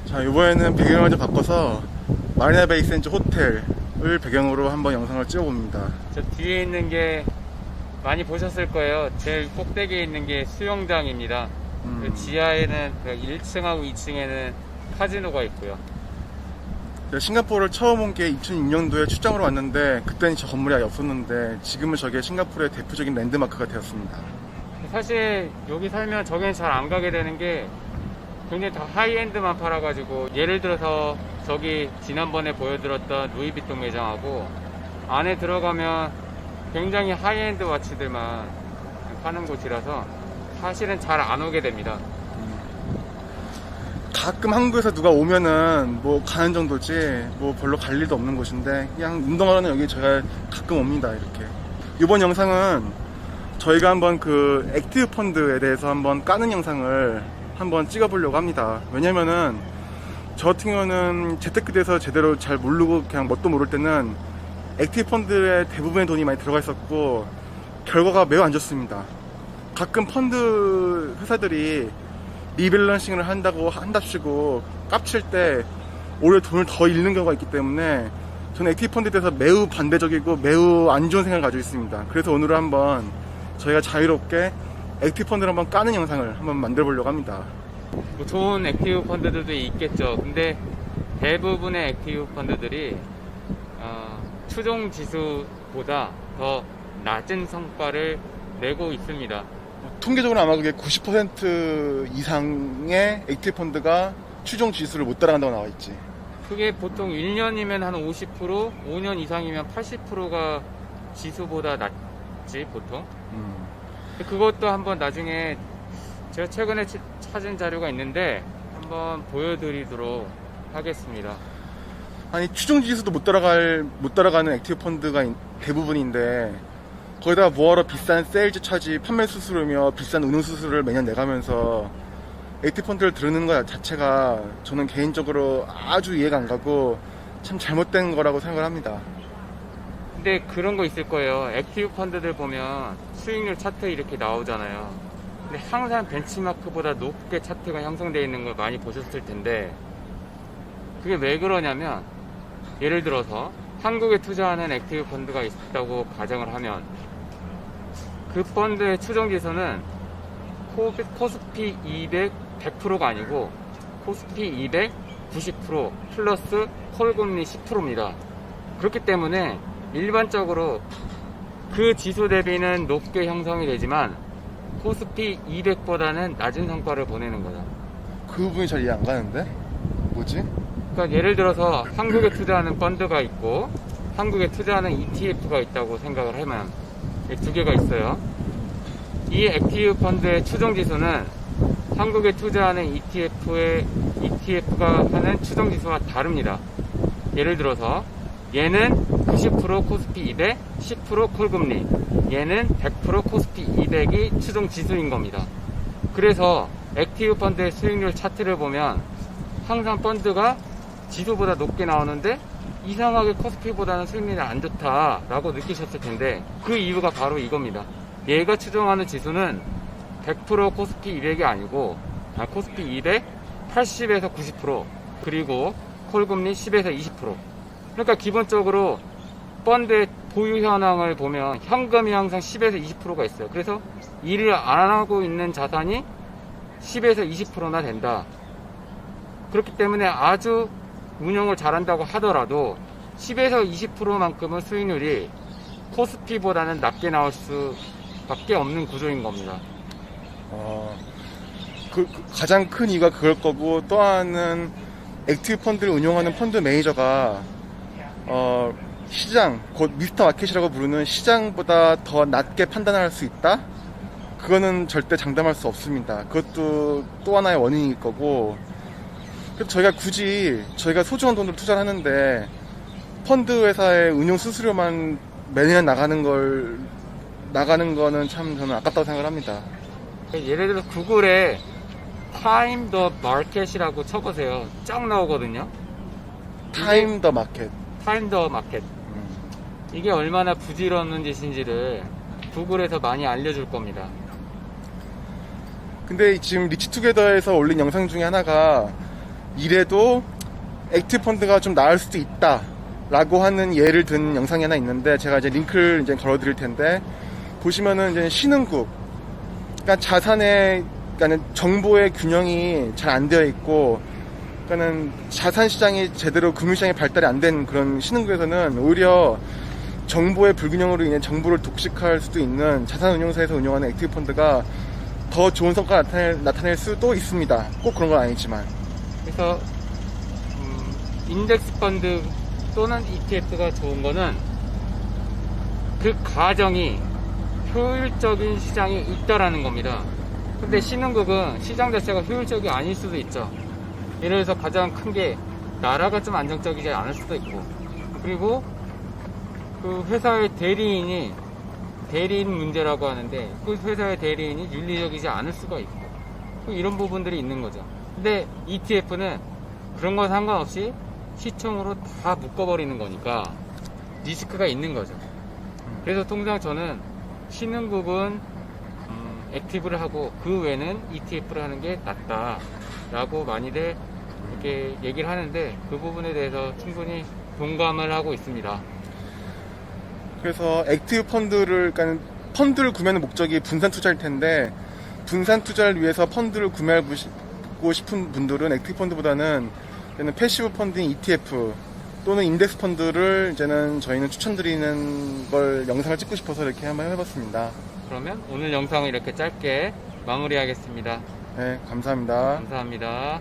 자, 이번에는 배경을 좀 바꿔서 마리나 베이 샌즈 호텔을 배경으로 한번 영상을 찍어봅니다. 저 뒤에 있는 게 많이 보셨을 거예요. 제일 꼭대기에 있는 게 수영장입니다. 그 지하에는 그 1층하고 2층에는 카지노가 있고요. 제가 싱가포르를 처음 온 게 2006년도에 출장으로 왔는데 그때는 저 건물이 아예 없었는데 지금은 저게 싱가포르의 대표적인 랜드마크가 되었습니다. 사실 여기 살면 저기는 잘 안 가게 되는 게 굉장히 다 하이엔드만 팔아가지고, 예를 들어서 저기 지난번에 보여드렸던 루이비통 매장하고 안에 들어가면 굉장히 하이엔드 와치들만 파는 곳이라서 사실은 잘 안 오게 됩니다. 가끔 한국에서 누가 오면은 뭐 가는 정도지 뭐 별로 갈 일도 없는 곳인데 그냥 운동하러는 여기 제가 가끔 옵니다. 이렇게 이번 영상은 저희가 한번 그 액티브 펀드에 대해서 한번 까는 영상을 한번 찍어보려고 합니다. 왜냐면은 저 같은 경우는 재테크에 대해서 제대로 잘 모르고 그냥 뭣도 모를 때는 액티브 펀드에 대부분의 돈이 많이 들어가 있었고 결과가 매우 안 좋습니다. 가끔 펀드 회사들이 리밸런싱을 한답시고 깝칠 때 오히려 돈을 더 잃는 경우가 있기 때문에 저는 액티브 펀드에 대해서 매우 반대적이고 매우 안 좋은 생각을 가지고 있습니다. 그래서 오늘은 한번 저희가 자유롭게 액티브 펀드를 한번 까는 영상을 한번 만들어 보려고 합니다. 뭐 좋은 액티브 펀드들도 있겠죠. 근데 대부분의 액티브 펀드들이 추종 지수보다 더 낮은 성과를 내고 있습니다. 통계적으로 아마 그게 90% 이상의 액티브 펀드가 추종 지수를 못 따라간다고 나와 있지. 그게 보통 1년이면 한 50%, 5년 이상이면 80%가 지수보다 낮지 보통. 그것도 한번 나중에 제가 최근에 찾은 자료가 있는데 한번 보여드리도록 하겠습니다. 아니 추종 지수도 못 따라가는 액티브 펀드가 대부분인데 거기다가 뭐하러 비싼 세일즈 차지, 판매 수수료며 비싼 운용 수수료를 매년 내가면서 액티브 펀드를 들으는 것 자체가 저는 개인적으로 아주 이해가 안 가고 참 잘못된 거라고 생각을 합니다. 근데 그런 거 있을 거예요. 액티브 펀드들 보면 수익률 차트 이렇게 나오잖아요. 근데 항상 벤치마크보다 높게 차트가 형성되어 있는 걸 많이 보셨을 텐데, 그게 왜 그러냐면, 예를 들어서 한국에 투자하는 액티브 펀드가 있다고 가정을 하면 그 펀드의 추정 지수는 코스피 200 100%가 아니고 코스피 200 90% 플러스 콜금리 10%입니다. 그렇기 때문에 일반적으로 그 지수 대비는 높게 형성이 되지만 코스피 200보다는 낮은 성과를 보내는 거죠. 그 부분이 잘 이해 안 가는데? 뭐지? 그러니까 예를 들어서 한국에 투자하는 펀드가 있고 한국에 투자하는 ETF가 있다고 생각을 하면 두 개가 있어요. 이 액티브 펀드의 추정 지수는 한국에 투자하는 ETF가 하는 추정 지수와 다릅니다. 예를 들어서 얘는 90% 코스피 200, 10% 콜금리, 얘는 100% 코스피 200이 추정 지수인 겁니다. 그래서 액티브 펀드의 수익률 차트를 보면 항상 펀드가 지수보다 높게 나오는데 이상하게 코스피보다는 수익률이 안 좋다라고 느끼셨을 텐데, 그 이유가 바로 이겁니다. 얘가 추정하는 지수는 100% 코스피 200이 아니고 코스피 200 80에서 90%, 그리고 콜금리 10에서 20%. 그러니까 기본적으로 펀드의 보유 현황을 보면 현금이 항상 10에서 20%가 있어요. 그래서 일을 안 하고 있는 자산이 10에서 20%나 된다. 그렇기 때문에 아주 운용을 잘한다고 하더라도 10에서 20%만큼은 수익률이 코스피보다는 낮게 나올 수밖에 없는 구조인 겁니다. 가장 큰 이유가 그럴 거고, 또 하나는 액티브 펀드를 운용하는 펀드 매니저가 시장, 곧 미스터 마켓이라고 부르는 시장보다 더 낮게 판단할 수 있다? 그거는 절대 장담할 수 없습니다. 그것도 또 하나의 원인일 거고, 그래서 저희가 소중한 돈으로 투자를 하는데 펀드 회사의 운용 수수료만 매년 나가는 거는 참 저는 아깝다고 생각을 합니다. 예를 들어 구글에 타임 더 마켓이라고 쳐보세요. 쫙 나오거든요. 타임 더 마켓. 타임 더 마켓. 이게 얼마나 부질없는 짓인지를 구글에서 많이 알려줄 겁니다. 근데 지금 리치투게더에서 올린 영상 중에 하나가 이래도 액티브 펀드가 좀 나을 수도 있다 라고 하는 예를 든 영상이 하나 있는데, 제가 이제 링크를 이제 걸어 드릴 텐데, 보시면은 이제 신흥국, 그러니까 자산의, 그러니까 정보의 균형이 잘 안 되어 있고, 그러니까는 자산 시장이 제대로 금융 시장이 발달이 안 된 그런 신흥국에서는 오히려 정보의 불균형으로 인해 정보를 독식할 수도 있는 자산운용사에서 운영하는 액티브 펀드가 더 좋은 성과를 나타낼 수도 있습니다. 꼭 그런 건 아니지만. 그래서 인덱스 펀드 또는 ETF가 좋은 거는 그 과정이 효율적인 시장이 있다라는 겁니다. 근데 신흥국은 시장 자체가 효율적이 아닐 수도 있죠. 예를 들어서 가장 큰 게 나라가 좀 안정적이지 않을 수도 있고, 그리고 그 회사의 대리인 문제라고 하는데 그 회사의 대리인이 윤리적이지 않을 수가 있고, 이런 부분들이 있는 거죠. 근데 ETF는 그런 거 상관없이 시총으로 다 묶어버리는 거니까 리스크가 있는 거죠. 그래서 통상 저는 신흥국은 액티브를 하고 그 외에는 ETF를 하는 게 낫다라고 많이들 이렇게 얘기를 하는데, 그 부분에 대해서 충분히 동감을 하고 있습니다. 그래서 액티브 그러니까 펀드를 구매하는 목적이 분산 투자일 텐데, 분산 투자를 위해서 펀드를 구매하고 싶은 분들은 액티브 펀드보다는 이제는 패시브 펀드인 ETF 또는 인덱스 펀드를 이제는 저희는 추천드리는 걸 영상을 찍고 싶어서 이렇게 한번 해봤습니다. 그러면 오늘 영상을 이렇게 짧게 마무리하겠습니다. 네, 감사합니다. 감사합니다.